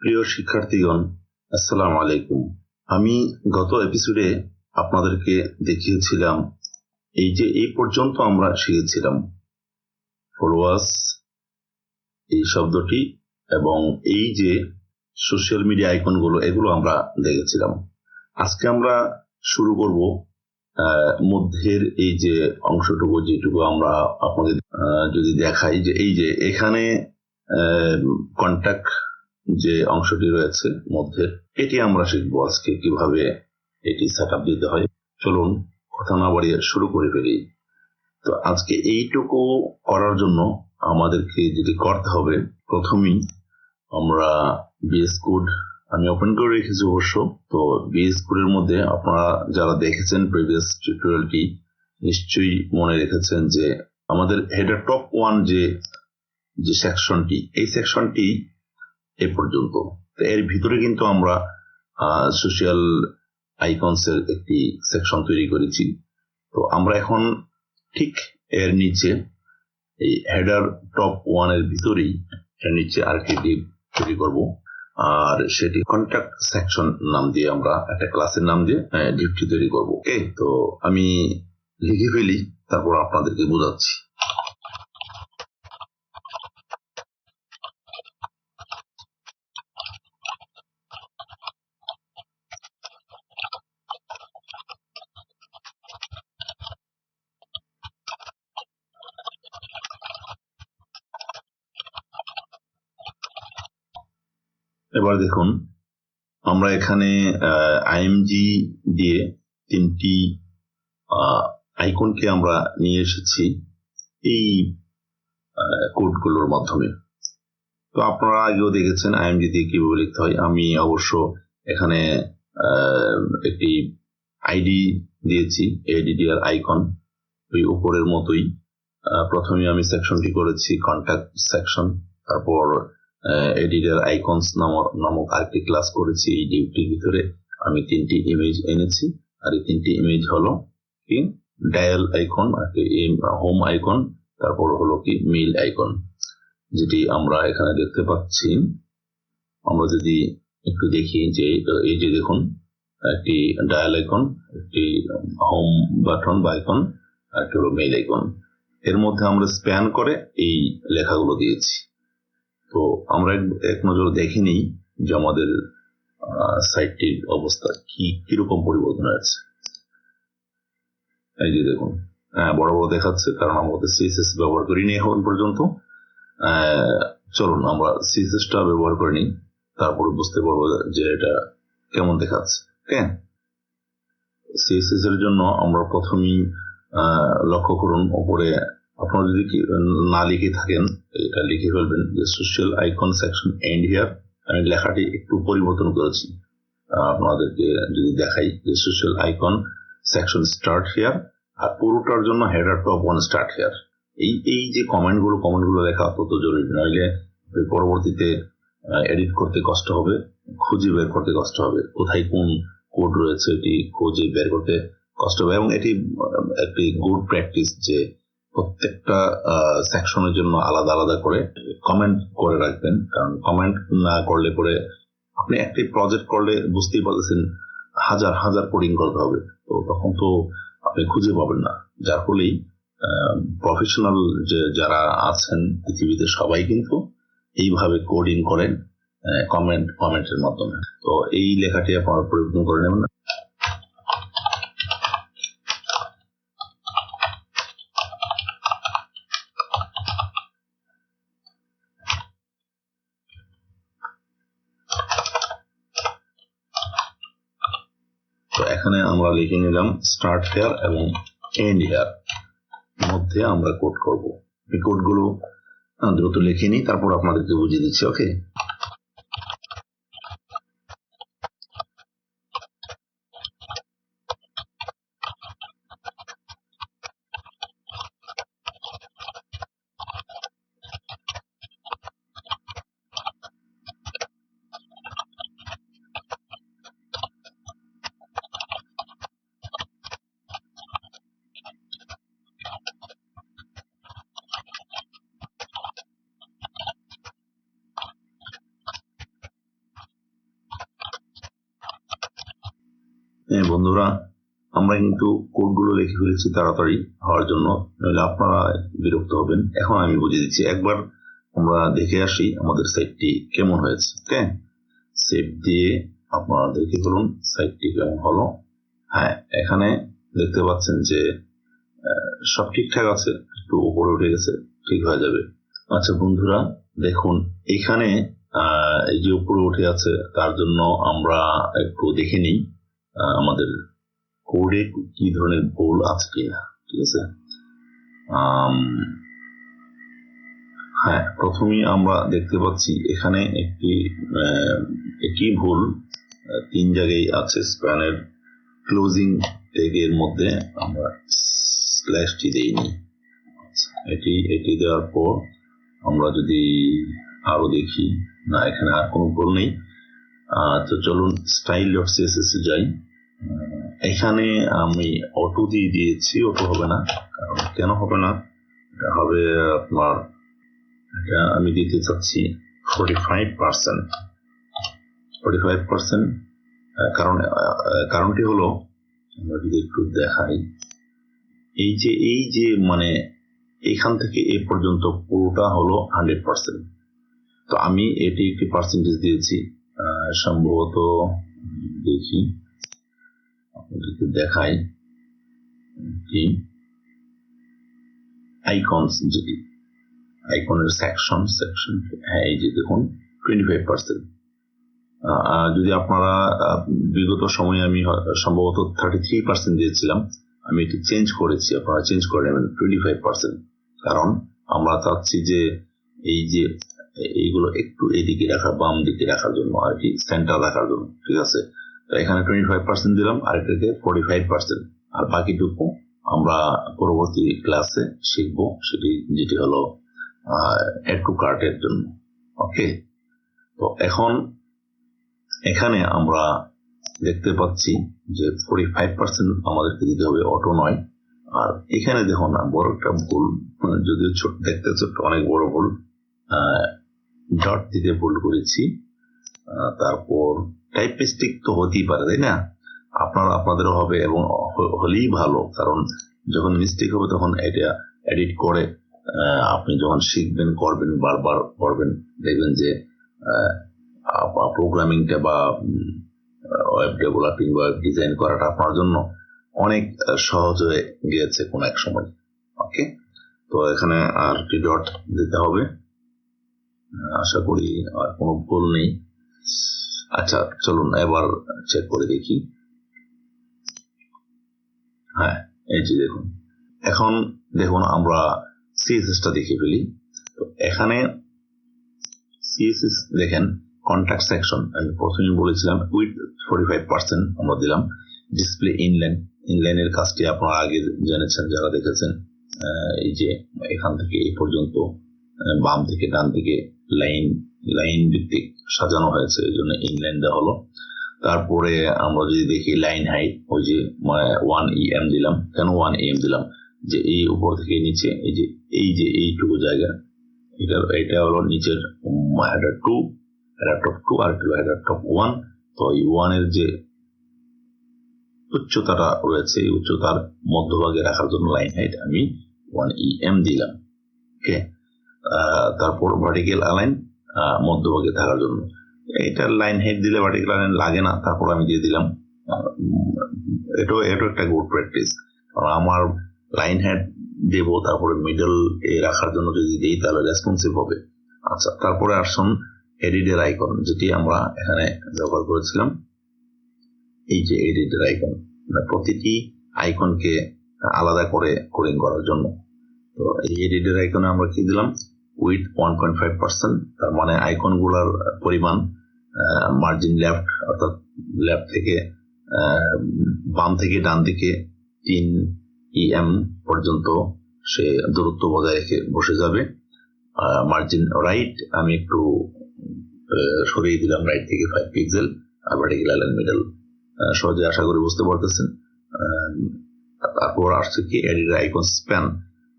প্রিয় শিক্ষার্থীগণ, আসসালামু আলাইকুম। আমি গত এপিসোডে আপনাদেরকে দেখিয়েছিলাম এই পর্যন্ত আমরা শিখেছিলাম ফলোয়ার্স এই শব্দটি এবং এই যে সোশ্যাল মিডিয়া আইকনগুলো, এগুলো আমরা দেখেছিলাম। আজকে আমরা শুরু করব মধ্যের এই যে অংশটুকু, যেটুকু আমরা আপনাদের যদি দেখাই, যে এই যে এখানে কন্ট্যাক্ট যে অংশটি রয়েছে মধ্যে, এটি আমরা শিখবো আজকে কিভাবে এটি সেটআপ দিতে হয়। চলুন কথা না বাড়িয়ে শুরু করে ফেলি। তো আজকে এইটুকু করার জন্য আমাদেরকে যেটি করতে হবে, প্রথমেই আমরা VS কোড আমি ওপেন করে রেখেছি অবশ্য। তো VS কোডের মধ্যে আপনারা যারা দেখেছেন প্রিভিয়াস টিউটোরিয়ালটি, নিশ্চয়ই মনে রেখেছেন যে আমাদের হেডার টপ 1 যে সেকশনটি, এই সেকশনটি এ পর্যন্ত। তো এর ভিতরে কিন্তু আমরা সোশ্যাল আইকনস এর একটি সেকশন তৈরি করেছি। তো আমরা এখন ঠিক এর নিচে এই হেডার টপ 1 এর ভিতরেই এর নিচে আরেকটি ডিভ তৈরি করব, আর সেটি কন্ট্যাক্ট সেকশন নাম দিয়ে আমরা একটা ক্লাসের নাম দিয়ে ডিভটি তৈরি করব। ওকে, তো আমি লিখে ফেলি, তারপর আপনাদেরকে বোঝাচ্ছি। এবার দেখুন, আমরা এখানে আইএমজি দিয়ে তিনটি আইকনকে আমরা নিয়ে এসেছি এই কোডগুলোর মাধ্যমে। তো আপনারা আগেও দেখেছেন আইএমজি দিয়ে কিভাবে লিখতে হয়। আমি অবশ্য এখানে একটি আইডি দিয়েছি, এডিডিআর আইকন, ওই উপরের মতোই। প্রথমে আমি সেকশনটি করেছি কন্ট্যাক্ট সেকশন, তারপর এডিটর আইকনস নামক আরেকটি ক্লাস করেছি। এই ডিভটির ভিতরে আমি তিনটি ইমেজ এনেছি, আর এই তিনটি ইমেজ হলো কি ডায়াল আইকন, হোম আইকন, তারপর হলো কি মেইল আইকন, যেটি আমরা এখানে দেখতে পাচ্ছি। আমরা যদি একটু দেখি যে এই যে দেখুন, একটি ডায়াল আইকন, একটি হোম বাটন বা আইকন, আর একটি হলো মেইল আইকন। এর মধ্যে আমরা স্প্যান করে এই লেখাগুলো দিয়েছি। তো আমরা এক নজর দেখে নিই যে আমাদের সাইটটির অবস্থা কিরকম পরিবর্তন হয়েছে। এই যে দেখুন, বড় বড় দেখাচ্ছে, কারণ আমরা CSS ব্যবহার করিনি এখন পর্যন্ত। চলুন আমরা CSSটা ব্যবহার করে নিই, তারপরে বুঝতে পারবো যে এটা কেমন দেখাচ্ছে। ওকে, CSS এর জন্য আমরা প্রথমেই লক্ষ্য করুন, উপরে আপনারা যদি না লিখে থাকেন এটা লিখে ফেলবেন যে social icon section end here. আমি লেখাটি একটু পরিবর্তন করেছি, আপনাদেরকে যদি দেখাই যে social icon section start here, আর পুরোটার জন্য হেডার টপ 1 স্টার্ট হিয়ার। এই যে কমেন্টগুলো লেখা অত্যন্ত জরুরি, নইলে পরবর্তীতে এডিট করতে কষ্ট হবে, খুঁজে বের করতে কষ্ট হবে, কোথায় কোন কোড রয়েছে এটি খুঁজে বের করতে কষ্ট হবে। এবং এটি একটি গুড প্র্যাকটিস যে প্রত্যেকটা সেকশনের জন্য আলাদা আলাদা করে কমেন্ট করে রাখবেন, কারণ কমেন্ট না করলে পরে আপনি একটি প্রজেক্ট করলে বুঝতেই পারছেন হাজার হাজার কোডিং করতে হবে, তো তখন তো আপনি খুঁজে পাবেন না। যার ফলেই প্রফেশনাল যারা আছেন পৃথিবীতে সবাই কিন্তু এইভাবে কোডিং করেন কমেন্টের মাধ্যমে। তো এই লেখাটি আপনারা পরিবর্তন করে নেবেন। তো এখানে আমরা লিখে নিলাম স্টার্ট হেয়ার এবং এন্ড হেয়ার, মধ্যে আমরা কোড করব। এই কোডগুলো দ্রুত লিখে নিই, তারপর আপনাদেরকে বুঝিয়ে দিচ্ছি। ওকে, বন্ধুরা, আমরা কিন্তু কোডগুলো লিখে ফেলেছি তাড়াতাড়ি হওয়ার জন্য, নইলে আপনারা বিরক্ত হবেন। এখন আমি বুঝিয়ে দিচ্ছি, একবার আমরা দেখে আসি আমাদের সাইটটি কেমন হয়েছে। ওকে, সেভ দিয়ে আপনারা দেখে বলুন সাইটটি কেমন হলো। হ্যাঁ, এখানে দেখতে পাচ্ছেন যে সব ঠিকঠাক আছে, একটু উপরে উঠে গেছে, ঠিক হয়ে যাবে। আচ্ছা বন্ধুরা, দেখুন এখানে এই যে উপরে উঠে আছে, তার জন্য আমরা একটু দেখে নিই আমাদের কোডে কি ধরনের ভুল আছে কিনা। ঠিক আছে, হ্যাঁ, প্রথমেই আমরা দেখতে পাচ্ছি এখানে একটি ভুল 3 জায়গায় আছে। স্প্যানের ক্লোজিং ট্যাগের মধ্যে আমরা স্ল্যাশটি দেইনি। এটি দেওয়ার পর আমরা যদি আরো দেখি, না এখানে আর কোনো ভুল নেই। তো চলুন style.css এ যাই। এখানে আমি অটো দিয়ে দিয়েছি, অটো হবে না। কারণ কেন হবে না, এটা হবে আপনার, এটা আমি দিতে চাচ্ছি 45%। কারণটি হলো, আমরা যদি একটু দেখাই, এই যে মানে এখান থেকে এ পর্যন্ত পুরোটা হলো 100%। তো আমি এটি একটি পার্সেন্টেজ দিয়েছি, সম্ভবত দেখি আপনাদেরকে দেখাই কি আইকনস, যেটি আইকনের সেকশন, হ্যাঁ এই যে দেখুন 25%। যদি আপনারা বিগত সময়ে আমি সম্ভবত 33% দিয়েছিলাম, আমি এটি চেঞ্জ করেছি, আপনারা চেঞ্জ করে নেবেন 25%। কারণ আমরা চাচ্ছি যে এই যে এইগুলো একটু এইদিকে রাখা, বাম দিকে রাখার জন্য আর কি, সেন্টার রাখার জন্য। ঠিক আছে, তো এখানে 25% দিলাম, আর এটাকে 45%, আর বাকিটুকু আমরা পরবর্তী ক্লাসে শিখবো, যেটি হলো অ্যাড টু কার্টের জন্য। ওকে, তো এখন এখানে আমরা দেখতে পাচ্ছি যে 45% আমাদেরকে দিতে হবে, অটো নয়। আর এখানে দেখুন না, বড় একটা ভুল, যদিও ছোট দেখতে ছোট্ট, অনেক বড় ভুল, ডট দিতে ভুল করেছি। তারপর টাইপ মিস্টেক তো হতেই পারে, তাই না? আপনাদেরও হবে, এবং হলেই ভালো, কারণ যখন মিস্টেক হবে তখন এটা এডিট করে আপনি যখন শিখবেন, করবেন, বারবার করবেন, দেখবেন যে প্রোগ্রামিংটা বা ওয়েব ডেভেলপিং বা ডিজাইন করাটা আপনার জন্য অনেক সহজ হয়ে গিয়েছে কোন এক সময়। ওকে, তো এখানে আর একটি ডট দিতে হবে, আশা করি আর কোনো ভুল নেই। আচ্ছা চলুন এবার চেক করে দেখি। হ্যাঁ, এই যে দেখুন, এখন দেখুন আমরা সিএসএসটা দেখে ফেলি। তো এখানে সিএসএস দেখেন, কন্ট্যাক্ট সেকশন আমি প্রথমে বলেছিলাম উইথ 45% আমরা দিলাম। ডিসপ্লে ইনলাইনের কাজটি আপনারা আগে জেনেছেন, যারা দেখেছেন। এই যে এখান থেকে এই পর্যন্ত বাম থেকে ডান দিকে লাইন ভিত্তিক সাজানো হয়েছে, এই জন্য ইনলাইন দেওয়া হলো। তারপরে আমরা যদি দেখি লাইন হাইট, ওই যে 1 EM দিলাম। কেন 1 EM দিলাম, যে এই উপর থেকে নিচে এই যে এইটুকু জায়গা, এটা হলো নিচের হেডার 2, হেডার টপ 2 আর হেডার টপ 1। তো এই 1 এর যে উচ্চতাটা রয়েছে, এই উচ্চতার মধ্যভাগে রাখার জন্য লাইন হাইট আমি 1 EM দিলাম। ওকে, তারপর ভার্টিক্যাল অ্যালাইন মধ্যভাগে থাকার জন্য, এটা লাইন হাইট দিলে ভার্টিক্যাল অ্যালাইন লাগে না, তারপর আমি দিয়ে দিলাম। এটাও একটা গুড প্র্যাকটিস, কারণ আমার লাইন হাইট দেবো, তারপরে মিডল এ রাখার জন্য যদি দিই তাহলে রেসপন্সিভ হবে। আচ্ছা, তারপরে আসুন এডিটের আইকন, যেটি আমরা এখানে ব্যবহার করেছিলাম। এই যে এডিটের আইকন, প্রতিটি আইকনকে আলাদা করে কোডিং করার জন্য। তো এই এডিটের আইকনে আমরা কি দিলাম, উইথ 1.5%, তার মানে আইকন গুলার পরিমাণ মার্জিন লেফট, অর্থাৎ লেফট থেকে বাম থেকে ডান দিকে 3 EM পর্যন্ত সে দূরত্ব বজায় রেখে বসে যাবে। মার্জিন রাইট আমি একটু সরিয়ে দিলাম, রাইট থেকে 5 পিক্সেল। আর ভার্টিক্যাল অ্যালাইন মিডল, সহজে আশা করি বুঝতে পারতেছেন। তারপর আসছে কি এডিট আইকন স্প্যান।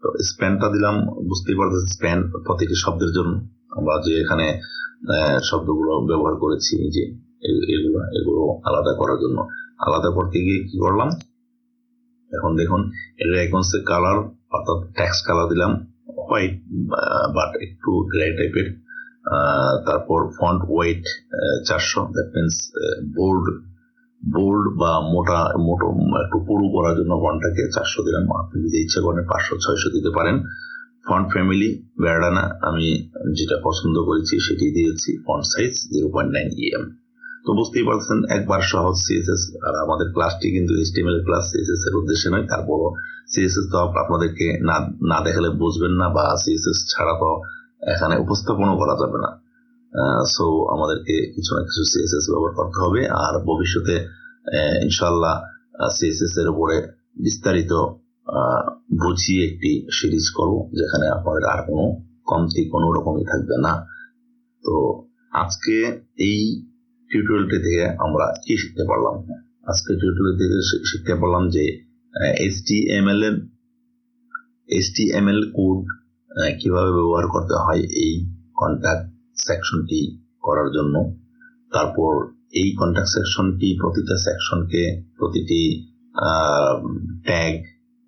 তো স্প্যানটা দিলাম, বুঝতেই পারতেছেন, স্প্যান প্রতিটি শব্দের জন্য। আমরা যে এখানে শব্দগুলো ব্যবহার করেছি, যে এগুলো আলাদা করার জন্য। আলাদা করতে গিয়ে কি করলাম, এখন দেখুন এর আইকনসে কালার অর্থাৎ টেক্সট কালার দিলাম হোয়াইট বাট একটু গ্রে টাইপের, তারপর font weight 400, that means bold বা মোটো একটু পুরু করার জন্য ফন্টটাকে 400 দিলাম। আপনি যদি ইচ্ছা করেন 500-600 দিতে পারেন। ফন্ট ফ্যামিলি ব্যারাডানা আমি যেটা পছন্দ করেছি সেটি দিয়েছি। Font size 0.9 EM। তো বুঝতেই পারছেন একবার সহজ সিএসএস। আর আমাদের ক্লাসটি কিন্তু HTML ক্লাস, সিএসএস এর উদ্দেশ্যে নয়। তারপরও সিএসএস তো আপনাদেরকে না দেখালে বুঝবেন না, বা সিএসএস ছাড়া তো এখানে উপস্থাপনও করা যাবে না। সো আমাদেরকে কিছু না কিছু সিএসএস ব্যবহার করতে হবে। আর ভবিষ্যতে ইনশাআল্লাহ সিএসএস এর উপরে বিস্তারিত বুঝিয়ে একটি সিরিজ করব, যেখানে আপনাদের আর কোনো কমতি কোনো রকমই থাকবে না। তো আজকে এই টিউটোরিয়ালটি থেকে আমরা কি শিখতে পারলাম? আজকে টিউটোরিয়াল থেকে শিখতে পারলাম যে HTML কোড কিভাবে ব্যবহার করতে হয় এই কন্ট্যাক্ট সেকশনটি করার জন্য। তারপর এই কন্ট্যাক্ট সেকশনটি প্রতিটা সেকশনকে প্রতিটি ট্যাগ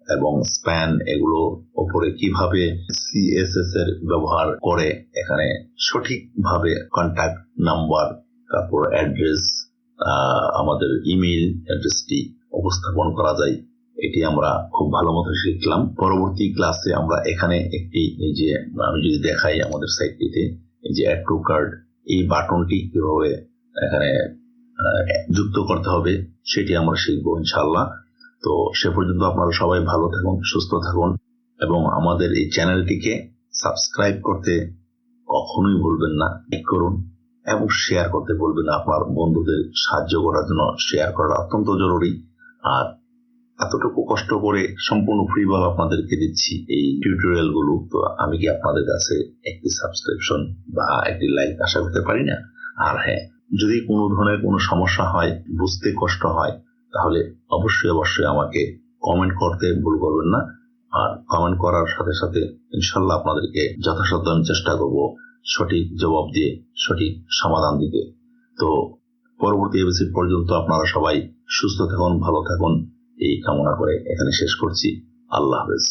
এবং স্প্যান এগুলো উপরে কিভাবে সিএসএস এর ব্যবহার করে এখানে সঠিকভাবে কন্ট্যাক্ট নাম্বার, তারপর অ্যাড্রেস, আমাদের ইমেইল অ্যাড্রেসটি উপস্থাপন করা যায়, এটি আমরা খুব ভালো মতো শিখলাম। পরবর্তী ক্লাসে আমরা এখানে একটি, এই যে আমি যদি দেখাই আমাদের সাইটটিতে, এই যে অ্যাড টু কার্ট, এই বাটনটি কিভাবে এখানে যুক্ত করতে হবে সেটি আমরা শিখবো ইনশাআল্লাহ। তো সে পর্যন্ত আপনারা সবাই ভালো থাকুন, সুস্থ থাকুন, এবং আমাদের এই চ্যানেলটিকে সাবস্ক্রাইব করতে কখনোই ভুলবেন না। লাইক করুন এবং শেয়ার করতে ভুলবেন না। আপনার বন্ধুদের সাহায্য করার জন্য শেয়ার করা অত্যন্ত জরুরি। আর এতটুকু কষ্ট করে সম্পূর্ণ ফ্রি ভাবে আপনাদেরকে দিচ্ছি এই টিউটোরিয়াল গুলো, তো আমি কি আপনাদের কাছে একটি সাবস্ক্রিপশন বা একটি লাইক আশা করতে পারি না? আর হ্যাঁ, যদি কোনো ধরনের কোনো সমস্যা হয়, বুঝতে কষ্ট হয়, তাহলে অবশ্যই আমাকে কমেন্ট করতে ভুল করবেন না। আর কমেন্ট করার সাথে সাথে ইনশাল্লাহ আপনাদেরকে যথাসাধ্য আমি চেষ্টা করব সঠিক জবাব দিয়ে সঠিক সমাধান দিতে। তো পরবর্তী এপিসোড পর্যন্ত আপনারা সবাই সুস্থ থাকুন, ভালো থাকুন, এই কামনা করে এখানে শেষ করছি। আল্লাহ হাফেজ।